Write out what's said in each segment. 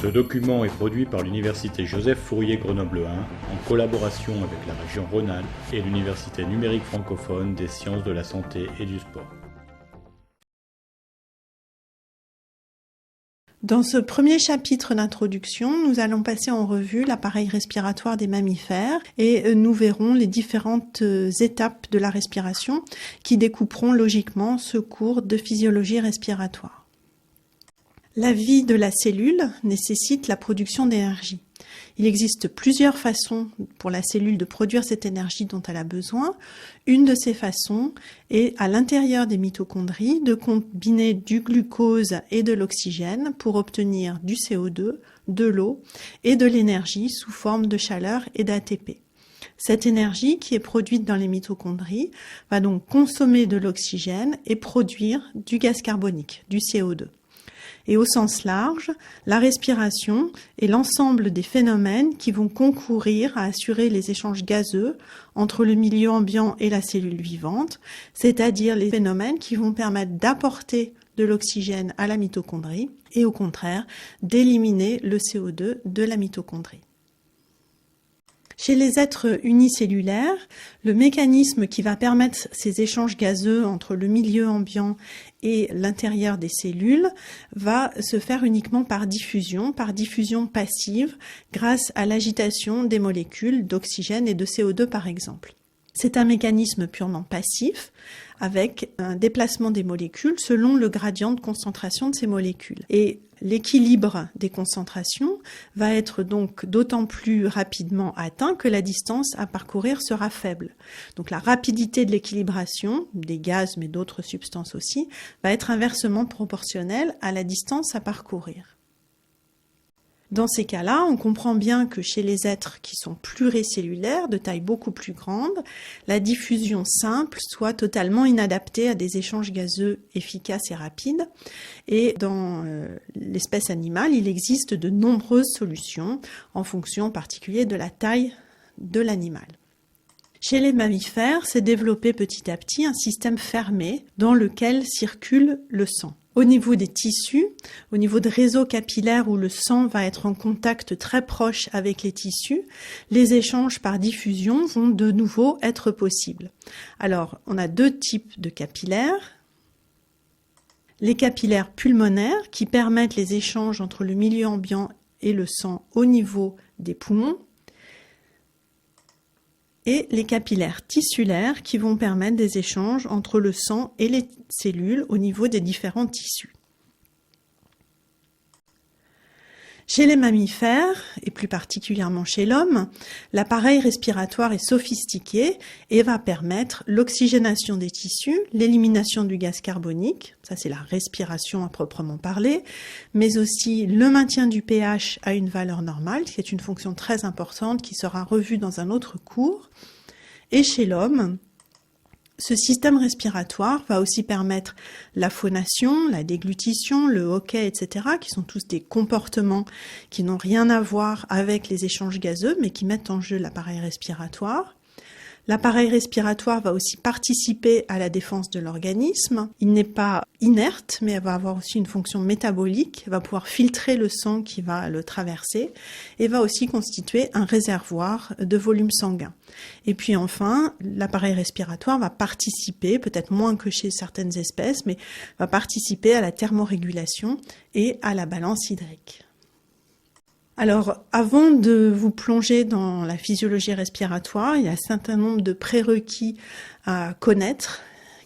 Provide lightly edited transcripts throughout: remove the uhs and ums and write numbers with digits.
Ce document est produit par l'Université Joseph Fourier Grenoble 1 en collaboration avec la région Rhône-Alpes et l'Université numérique francophone des sciences de la santé et du sport. Dans ce premier chapitre d'introduction, nous allons passer en revue l'appareil respiratoire des mammifères et nous verrons les différentes étapes de la respiration qui découperont logiquement ce cours de physiologie respiratoire. La vie de la cellule nécessite la production d'énergie. Il existe plusieurs façons pour la cellule de produire cette énergie dont elle a besoin. Une de ces façons est à l'intérieur des mitochondries de combiner du glucose et de l'oxygène pour obtenir du CO2, de l'eau et de l'énergie sous forme de chaleur et d'ATP. Cette énergie qui est produite dans les mitochondries va donc consommer de l'oxygène et produire du gaz carbonique, du CO2. Et au sens large, la respiration est l'ensemble des phénomènes qui vont concourir à assurer les échanges gazeux entre le milieu ambiant et la cellule vivante, c'est-à-dire les phénomènes qui vont permettre d'apporter de l'oxygène à la mitochondrie et au contraire d'éliminer le CO2 de la mitochondrie. Chez les êtres unicellulaires, le mécanisme qui va permettre ces échanges gazeux entre le milieu ambiant et l'intérieur des cellules va se faire uniquement par diffusion passive, grâce à l'agitation des molécules d'oxygène et de CO2 par exemple. C'est un mécanisme purement passif, avec un déplacement des molécules selon le gradient de concentration de ces molécules. Et l'équilibre des concentrations va être donc d'autant plus rapidement atteint que la distance à parcourir sera faible. Donc la rapidité de l'équilibration, des gaz mais d'autres substances aussi, va être inversement proportionnelle à la distance à parcourir. Dans ces cas-là, on comprend bien que chez les êtres qui sont pluricellulaires, de taille beaucoup plus grande, la diffusion simple soit totalement inadaptée à des échanges gazeux efficaces et rapides. Et dans l'espèce animale, il existe de nombreuses solutions en fonction en particulier de la taille de l'animal. Chez les mammifères, s'est développé petit à petit un système fermé dans lequel circule le sang. Au niveau des tissus, au niveau de réseaux capillaires où le sang va être en contact très proche avec les tissus, les échanges par diffusion vont de nouveau être possibles. Alors, on a deux types de capillaires. Les capillaires pulmonaires qui permettent les échanges entre le milieu ambiant et le sang au niveau des poumons. Et les capillaires tissulaires qui vont permettre des échanges entre le sang et les cellules au niveau des différents tissus. Chez les mammifères, et plus particulièrement chez l'homme, l'appareil respiratoire est sophistiqué et va permettre l'oxygénation des tissus, l'élimination du gaz carbonique, ça c'est la respiration à proprement parler, mais aussi le maintien du pH à une valeur normale, qui est une fonction très importante qui sera revue dans un autre cours. Et chez l'homme, ce système respiratoire va aussi permettre la phonation, la déglutition, le hoquet, etc., qui sont tous des comportements qui n'ont rien à voir avec les échanges gazeux, mais qui mettent en jeu l'appareil respiratoire. L'appareil respiratoire va aussi participer à la défense de l'organisme. Il n'est pas inerte, mais elle va avoir aussi une fonction métabolique. Elle va pouvoir filtrer le sang qui va le traverser et va aussi constituer un réservoir de volume sanguin. Et puis enfin, l'appareil respiratoire va participer, peut-être moins que chez certaines espèces, mais va participer à la thermorégulation et à la balance hydrique. Alors, avant de vous plonger dans la physiologie respiratoire, il y a un certain nombre de prérequis à connaître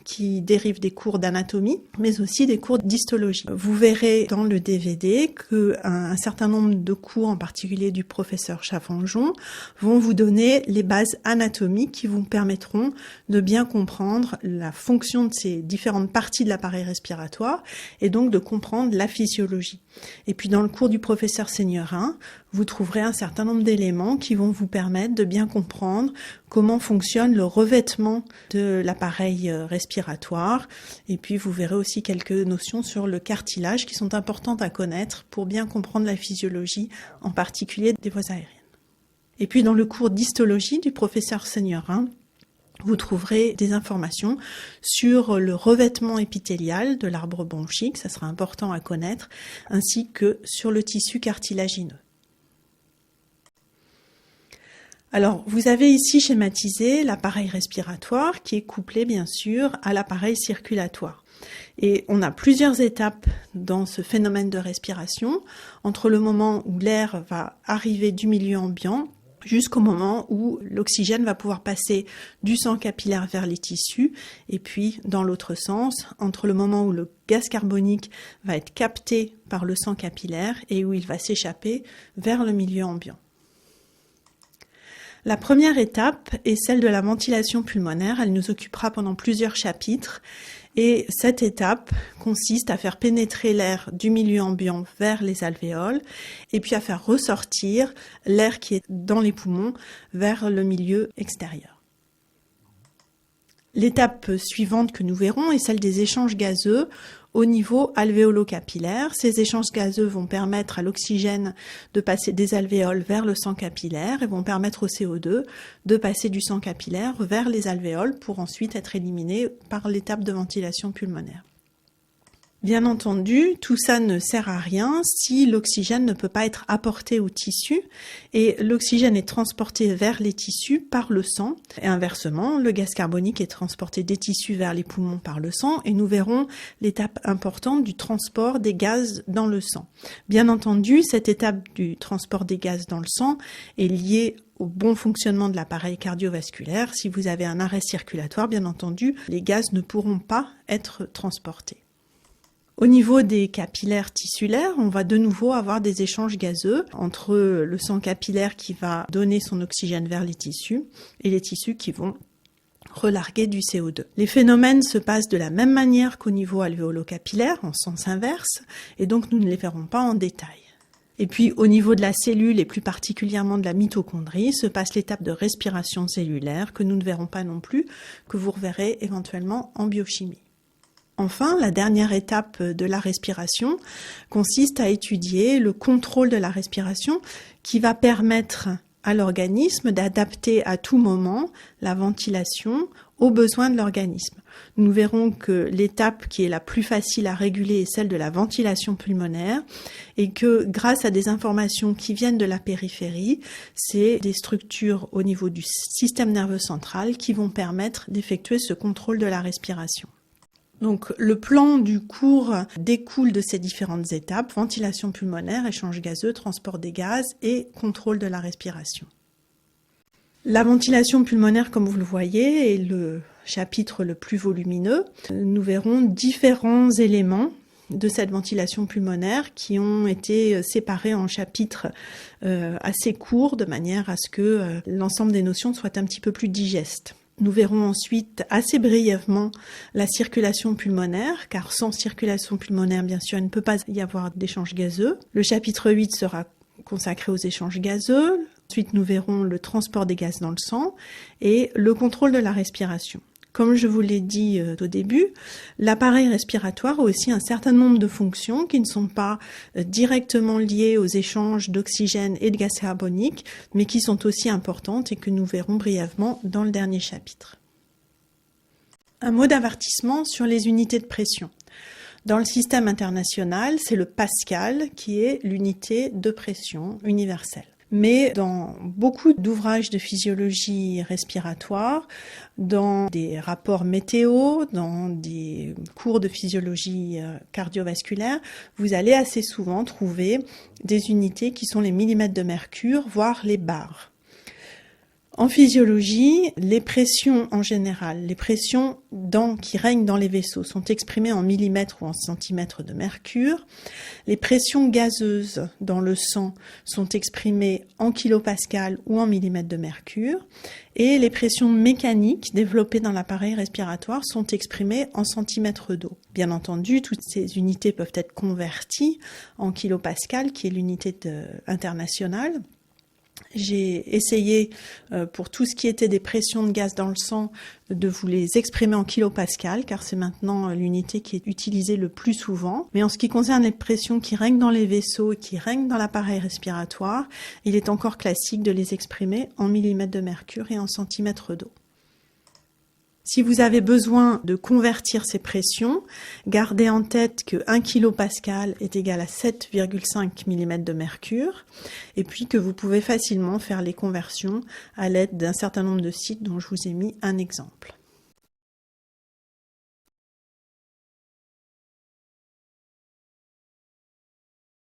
qui dérivent des cours d'anatomie, mais aussi des cours d'histologie. Vous verrez dans le DVD qu'un certain nombre de cours, en particulier du professeur Chaffanjon, vont vous donner les bases anatomiques qui vous permettront de bien comprendre la fonction de ces différentes parties de l'appareil respiratoire et donc de comprendre la physiologie. Et puis dans le cours du professeur Seignerin, vous trouverez un certain nombre d'éléments qui vont vous permettre de bien comprendre comment fonctionne le revêtement de l'appareil respiratoire. Et puis vous verrez aussi quelques notions sur le cartilage qui sont importantes à connaître pour bien comprendre la physiologie, en particulier des voies aériennes. Et puis dans le cours d'histologie du professeur Seignerin, vous trouverez des informations sur le revêtement épithélial de l'arbre bronchique, ça sera important à connaître, ainsi que sur le tissu cartilagineux. Alors, vous avez ici schématisé l'appareil respiratoire qui est couplé bien sûr à l'appareil circulatoire. Et on a plusieurs étapes dans ce phénomène de respiration, entre le moment où l'air va arriver du milieu ambiant jusqu'au moment où l'oxygène va pouvoir passer du sang capillaire vers les tissus, et puis dans l'autre sens, entre le moment où le gaz carbonique va être capté par le sang capillaire et où il va s'échapper vers le milieu ambiant. La première étape est celle de la ventilation pulmonaire, elle nous occupera pendant plusieurs chapitres, et cette étape consiste à faire pénétrer l'air du milieu ambiant vers les alvéoles et puis à faire ressortir l'air qui est dans les poumons vers le milieu extérieur. L'étape suivante que nous verrons est celle des échanges gazeux au niveau alvéolo-capillaire. Ces échanges gazeux vont permettre à l'oxygène de passer des alvéoles vers le sang capillaire et vont permettre au CO2 de passer du sang capillaire vers les alvéoles pour ensuite être éliminé par l'étape de ventilation pulmonaire. Bien entendu, tout ça ne sert à rien si l'oxygène ne peut pas être apporté aux tissus et l'oxygène est transporté vers les tissus par le sang et inversement, le gaz carbonique est transporté des tissus vers les poumons par le sang et nous verrons l'étape importante du transport des gaz dans le sang. Bien entendu, cette étape du transport des gaz dans le sang est liée au bon fonctionnement de l'appareil cardiovasculaire. Si vous avez un arrêt circulatoire, bien entendu, les gaz ne pourront pas être transportés. Au niveau des capillaires tissulaires, on va de nouveau avoir des échanges gazeux entre le sang capillaire qui va donner son oxygène vers les tissus et les tissus qui vont relarguer du CO2. Les phénomènes se passent de la même manière qu'au niveau alvéolo-capillaire, en sens inverse, et donc nous ne les verrons pas en détail. Et puis au niveau de la cellule et plus particulièrement de la mitochondrie se passe l'étape de respiration cellulaire que nous ne verrons pas non plus, que vous reverrez éventuellement en biochimie. Enfin, la dernière étape de la respiration consiste à étudier le contrôle de la respiration qui va permettre à l'organisme d'adapter à tout moment la ventilation aux besoins de l'organisme. Nous verrons que l'étape qui est la plus facile à réguler est celle de la ventilation pulmonaire et que grâce à des informations qui viennent de la périphérie, c'est des structures au niveau du système nerveux central qui vont permettre d'effectuer ce contrôle de la respiration. Donc le plan du cours découle de ces différentes étapes, ventilation pulmonaire, échange gazeux, transport des gaz et contrôle de la respiration. La ventilation pulmonaire, comme vous le voyez, est le chapitre le plus volumineux. Nous verrons différents éléments de cette ventilation pulmonaire qui ont été séparés en chapitres assez courts de manière à ce que l'ensemble des notions soient un petit peu plus digestes. Nous verrons ensuite assez brièvement la circulation pulmonaire, car sans circulation pulmonaire, bien sûr, il ne peut pas y avoir d'échanges gazeux. Le chapitre 8 sera consacré aux échanges gazeux. Ensuite, nous verrons le transport des gaz dans le sang et le contrôle de la respiration. Comme je vous l'ai dit au début, l'appareil respiratoire a aussi un certain nombre de fonctions qui ne sont pas directement liées aux échanges d'oxygène et de gaz carbonique, mais qui sont aussi importantes et que nous verrons brièvement dans le dernier chapitre. Un mot d'avertissement sur les unités de pression. Dans le système international, c'est le Pascal qui est l'unité de pression universelle. Mais dans beaucoup d'ouvrages de physiologie respiratoire, dans des rapports météo, dans des cours de physiologie cardiovasculaire, vous allez assez souvent trouver des unités qui sont les millimètres de mercure, voire les bars. En physiologie, les pressions en général, les pressions qui règnent dans les vaisseaux sont exprimées en millimètres ou en centimètres de mercure. Les pressions gazeuses dans le sang sont exprimées en kilopascal ou en millimètres de mercure. Et les pressions mécaniques développées dans l'appareil respiratoire sont exprimées en centimètres d'eau. Bien entendu, toutes ces unités peuvent être converties en kilopascal, qui est l'unité internationale. J'ai essayé, pour tout ce qui était des pressions de gaz dans le sang, de vous les exprimer en kilopascal, car c'est maintenant l'unité qui est utilisée le plus souvent. Mais en ce qui concerne les pressions qui règnent dans les vaisseaux et qui règnent dans l'appareil respiratoire, il est encore classique de les exprimer en millimètres de mercure et en centimètres d'eau. Si vous avez besoin de convertir ces pressions, gardez en tête que 1 kPa est égal à 7,5 mm de mercure et puis que vous pouvez facilement faire les conversions à l'aide d'un certain nombre de sites dont je vous ai mis un exemple.